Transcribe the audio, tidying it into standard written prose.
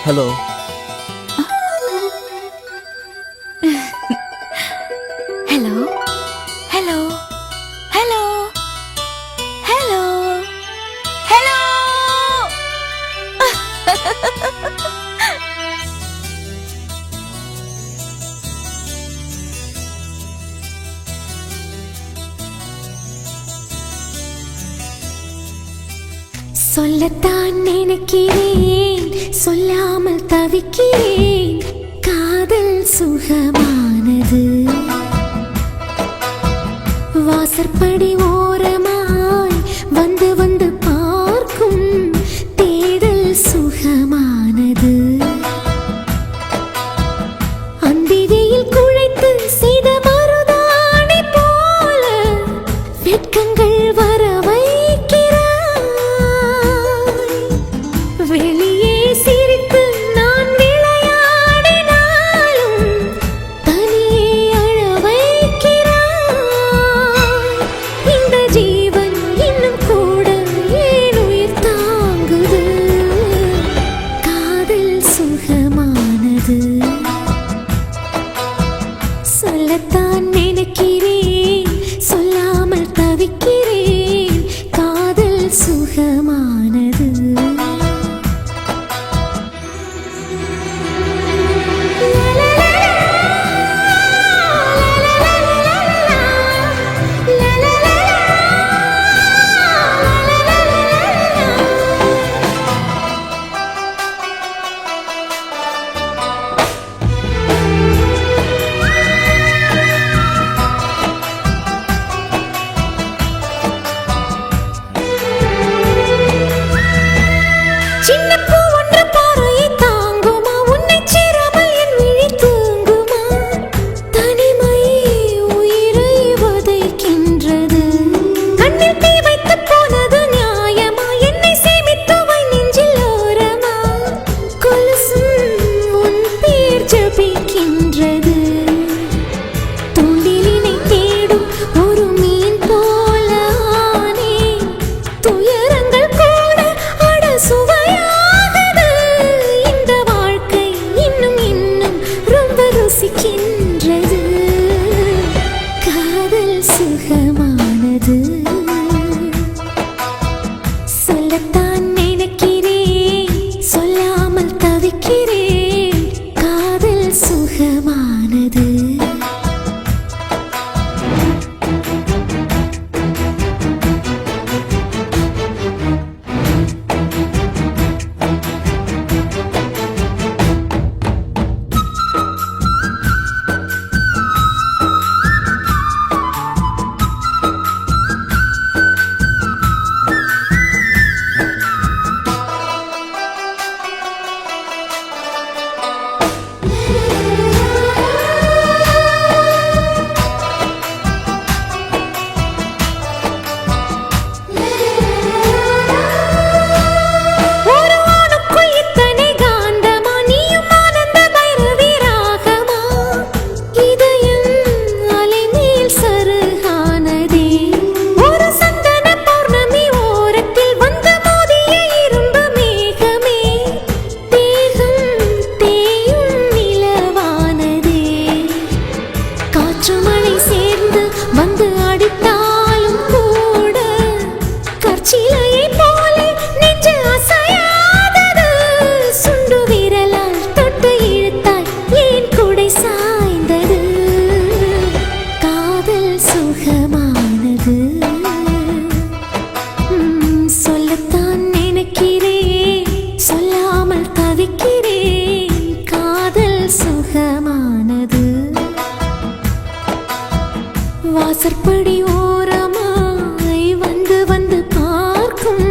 Hello. Hello hello hello hello hello. சொல்லத்தான் நினைக்கிறேன், சொல்லாமல் தவிக்கிறேன். காதல் சுகமானது. வாசற்படி ஓரமாய் வந்து வந்து பார்க்கும் தேடல் சுகமானது. அந்திதியில் குழைத்து செய்த மருதாணி போல வெட்கங்கள் வர வைக்கிறாய். வெளியே சிரித்து நான் விளையாடினாலும் தனியே அழ வைக்கிறாய். இந்த ஜீவன் இன்னும் கூட ஏன் உயிர் தாங்குது? காதல் சுகமானது. சொல்லத்தான் நினைக்கிறேன், சொல்லாமல் தவிக்கிறேன். காதல் சுகமானது. சின்னப்பூ ஒன்று பார்வையை தாங்குமா? உன்னை சேராமல் என் விழி தூங்குமா? தனிமை உயிரை வதைக்கின்றது. கண்ணில் தீ வைத்து போனது நியாயமா? என்னை சேமித்து வை நெஞ்சில் ஓரமா? கொலுசும் உன் பேர் ஜபிக்கின்றது. தூண்டிலினை தேடும் ஒரு மீன் போல ஆனேன். துயரங்கள் கூட அட சுவையானது. இந்த வாழ்க்கை இன்னும் இன்னும் ரொம்ப ருசிக்கின்றது. காதல் சுகமானது. சொல்லத்தான் நினைக்கிறேன், சொல்லாமல் தவிக்கிறேன். காதல் சுகமானது. ஒரு ஆணுக்குள் இத்தனை காந்தமா? நீயும் ஆனந்த பைரவி ராகமா? இதயம் அலைமேல் சருகானதே. ஒரு சந்தன பௌர்ணமி ஓரத்தில் வந்து மோதிய இரும்பு மேகமே. தேகம் தேயும் நிலவானதே. காற்று மழை சேர்ந்து வந்து அடித்தாலும் கூட கற்சிலையை போலே நெஞ்சு அசையாதது. சுண்டு விரலால் தொட்டு இழுத்தாய் ஏன் குடை சாய்ந்தது? காதல் சுகமானது. சொல்லத்தான் நினைக்கிறேன், சொல்லாமல் தவிக்கிறேன். காதல் சுகமானது. வாசற்படி ஓரமாய் வந்து வந்து பார்க்கும்